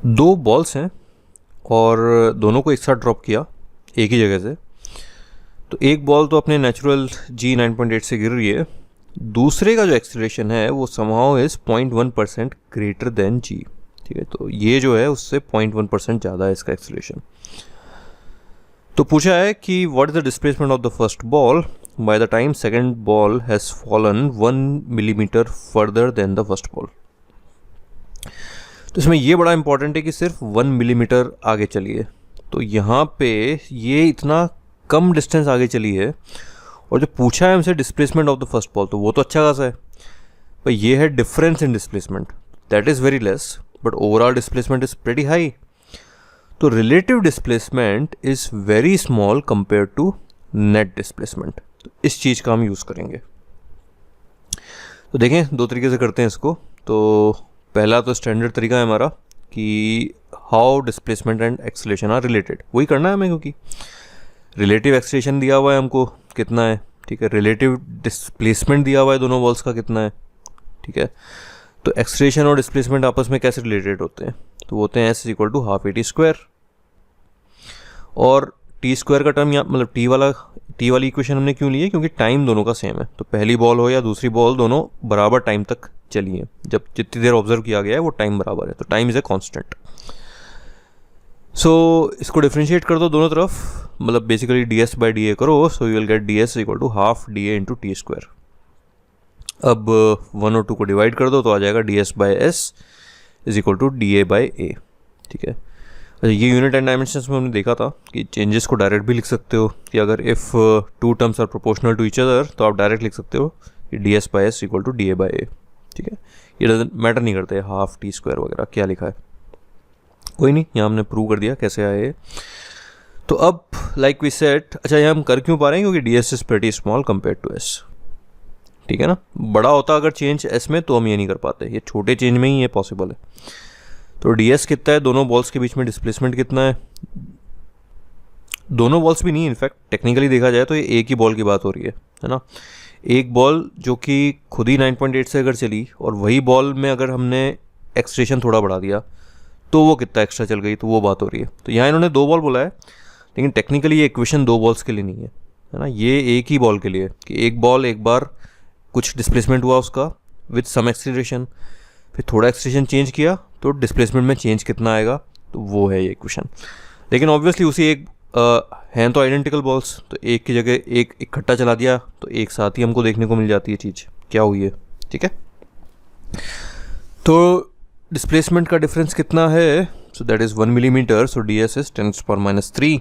दो बॉल्स हैं और दोनों को एक साथ ड्रॉप किया एक ही जगह से। तो एक बॉल तो अपने नेचुरल g9.8 से गिर रही है, दूसरे का जो एक्सीलरेशन है वो somehow is 0.1% greater than g। ठीक है, तो ये जो है उससे 0.1% ज़्यादा है इसका एक्सीलरेशन। तो पूछा है कि what is the displacement of the first ball by the time second ball has fallen 1 millimetre further than the first ball. तो इसमें ये बड़ा इंपॉर्टेंट है कि सिर्फ 1 मिलीमीटर आगे चली है। तो यहाँ पे ये इतना कम डिस्टेंस आगे चली है, और जो पूछा है हमसे displacement of the first ball, तो वो तो अच्छा खासा है, पर ये है difference in displacement, that is very less, but overall displacement is pretty high. तो relative displacement is very small compare to net displacement. तो इस चीज़ का हम यूज़ करेंगे। तो देखें, दो तरीके से करते हैं इसको। तो पहला तो स्टैंडर्ड तरीका है हमारा कि how displacement and acceleration are related, वही करना है हमें, क्योंकि रिलेटिव एक्सीलरेशन दिया हुआ है हमको कितना है, ठीक है, रिलेटिव डिस्प्लेसमेंट दिया हुआ है दोनों बॉल्स का कितना है, ठीक है। तो एक्सीलरेशन और डिस्प्लेसमेंट आपस में कैसे रिलेटेड होते हैं, तो होते हैं S = ½ AT²। और t² का टर्म यहाँ मतलब t वाली इक्वेशन हमने क्यों ली है, क्योंकि टाइम दोनों का सेम है। तो पहली बॉल हो या दूसरी बॉल, दोनों बराबर टाइम तक चली है, जब जितनी देर ऑब्जर्व किया गया है वो टाइम बराबर है, तो टाइम इज़ ए कांस्टेंट। सो इसको डिफ्रेंशिएट कर दो दोनों तरफ, मतलब बेसिकली ds/dA करो, so you will get ds = ½ DA × t²। अब 1 और 2 को डिवाइड कर दो तो आ जाएगा ds/s = dA/A। ठीक है, अच्छा, ये यूनिट एंड डायमेंशंस में हमने देखा था कि चेंजेस को डायरेक्ट भी लिख सकते हो, कि अगर if two terms are proportional to each other तो आप डायरेक्ट लिख सकते हो कि ds/s = dA/A। ठीक है, ये डजंट मैटर नहीं करते ½ t² वगैरह क्या लिखा है, कोई नहीं, यहाँ हमने प्रूव कर दिया कैसे आए। तो अब लाइक वी सेट, अच्छा यहाँ हम कर क्यों पा रहे हैं, क्योंकि ds is pretty small compare to s। ठीक है ना, बड़ा होता अगर चेंज s में तो हम ये नहीं कर पाते, ये छोटे चेंज में ही ये पॉसिबल है। तो ds कितना है, दोनों बॉल्स के बीच में डिस्प्लेसमेंट कितना है, दोनों बॉल्स भी नहीं, इनफैक्ट टेक्निकली देखा जाए तो ये एक ही बॉल की बात हो रही है ना। एक बॉल जो कि खुद ही 9.8 से अगर चली और वही बॉल में अगर हमने एक्सलेरेशन थोड़ा बढ़ा दिया तो वो कितना एक्स्ट्रा चल गई, तो वो बात हो रही है। तो यहाँ इन्होंने 2 बॉल बोला है, लेकिन टेक्निकली ये इक्वेशन 2 बॉल्स के लिए नहीं है ना, ये एक ही बॉल के लिए, कि एक बॉल एक बार कुछ डिस्प्लेसमेंट हुआ उसका विथ सम एक्सीलरेशन, फिर थोड़ा एक्सीलरेशन चेंज किया तो डिस्प्लेसमेंट में चेंज कितना आएगा, तो वो है ये इक्वेशन। लेकिन ऑब्वियसली उसी एक हैं तो आइडेंटिकल बॉल्स, तो एक की जगह एक इकट्ठा चला दिया तो एक साथ ही हमको देखने को मिल जाती है चीज़ क्या हुई है। ठीक है, तो डिस्प्लेसमेंट का डिफरेंस कितना है, so that is 1 millimetre, so ds is 10⁻³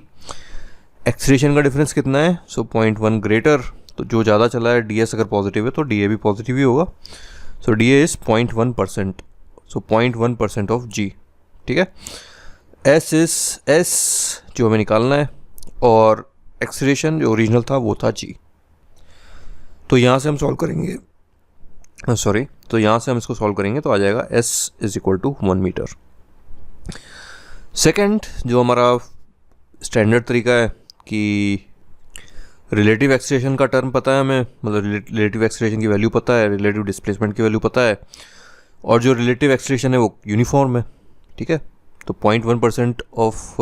acceleration का डिफरेंस कितना है, सो 0.1 ग्रेटर, तो जो ज़्यादा चला है ds अगर पॉजिटिव है तो dA भी पॉजिटिव ही होगा, सो dA is 0.1%, so 0.1% of g। ठीक है, s जो हमें निकालना है, और एक्सीलरेशन जो ओरिजिनल था वो था g। तो यहाँ से हम सॉल्व करेंगे, तो यहाँ से हम इसको सॉल्व करेंगे तो आ जाएगा s = 1 मीटर। सेकंड जो हमारा स्टैंडर्ड तरीका है कि रिलेटिव एक्सीलरेशन का टर्म पता है हमें, मतलब रिलेटिव एक्सीलरेशन की वैल्यू पता है, रिलेटिव डिस्प्लेसमेंट की वैल्यू पता है, और जो रिलेटिव एक्सीलरेशन है वो यूनिफॉर्म है। ठीक है, तो 0.1% ऑफ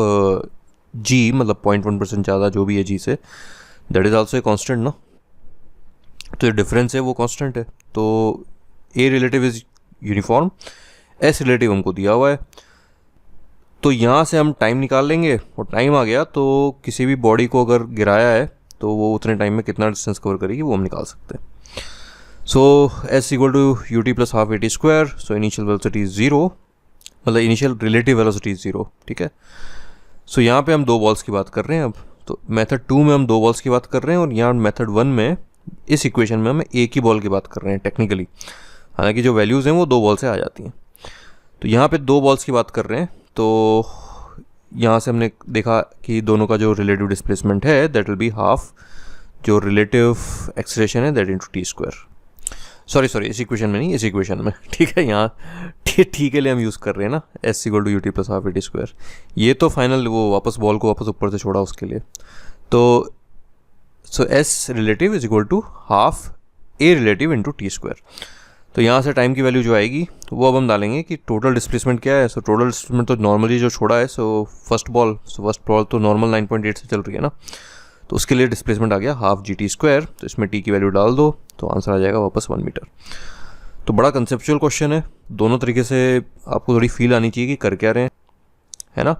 g, मतलब 0.1% ज़्यादा जो भी है g से, that is also a constant ना, तो जो डिफरेंस है वो कांस्टेंट है। तो a relative is uniform, s relative हमको दिया हुआ है, तो यहाँ से हम टाइम निकाल लेंगे, और टाइम आ गया तो किसी भी बॉडी को अगर गिराया है तो वो उतने टाइम में कितना डिस्टेंस कवर करेगी वो हम निकाल सकते हैं। सो s = ut + ½ AT², so initial velocity is 0, मतलब इनिशियल रिलेटिव वेलोसिटी इज़ 0। ठीक है, सो यहाँ पे हम 2 बॉल्स की बात कर रहे हैं। अब तो मेथड 2 में हम 2 बॉल्स की बात कर रहे हैं, और यहाँ मेथड 1 में इस इक्वेशन में हम एक ही बॉल की बात कर रहे हैं टेक्निकली, हालांकि जो वैल्यूज़ हैं वो 2 बॉल से आ जाती हैं। तो यहाँ पे 2 बॉल्स की बात कर रहे हैं, तो यहाँ से हमने देखा कि दोनों का जो रिलेटिव डिस्प्लेसमेंट है दैट विल बी हाफ जो रिलेटिव एक्सीलरेशन है दैट × t²। सॉरी इस इक्वेशन में नहीं, इस इक्वेशन में। ठीक है, यहाँ ठीक के लिए हम यूज़ कर रहे हैं ना, s = ut + ½ AT²। ये तो फाइनल वो वापस बॉल को वापस ऊपर से छोड़ा उसके लिए, तो so s relative is equal to ½ a relative × t²। तो यहाँ से टाइम की वैल्यू जो आएगी वो अब हम डालेंगे कि टोटल डिस्प्लेसमेंट क्या है। सो टोटल डिस्प्लेसमेंट तो नॉर्मली जो छोड़ा है, सो फर्स्ट बॉल तो नॉर्मल 9.8 से चल रही है ना, तो उसके लिए डिस्प्लेसमेंट आ गया हाफ GT²। तो इसमें टी की वैल्यू डाल दो तो आंसर आ जाएगा वापस 1 मीटर। तो बड़ा कंसेप्चुअल क्वेश्चन है, दोनों तरीके से आपको थोड़ी फील आनी चाहिए कि कर क्या रहे हैं, है ना।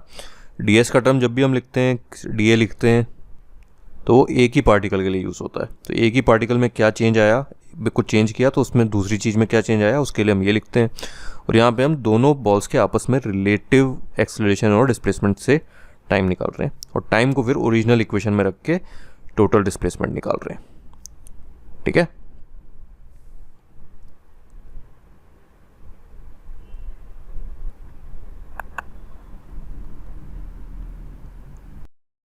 DS का टर्म जब भी हम लिखते हैं, DA लिखते हैं, तो वो एक ही पार्टिकल के लिए यूज़ होता है। तो एक ही पार्टिकल में क्या चेंज आया, कुछ चेंज किया तो उसमें दूसरी चीज़ में क्या चेंज आया, उसके लिए हम ये लिखते हैं। और यहाँ पे हम दोनों बॉल्स के आपस में रिलेटिव एक्सेलरेशन और डिस्प्लेसमेंट से टाइम निकाल रहे हैं, और टाइम को फिर ओरिजिनल इक्वेशन में रख के टोटल डिस्प्लेसमेंट निकाल रहे हैं। ठीक है।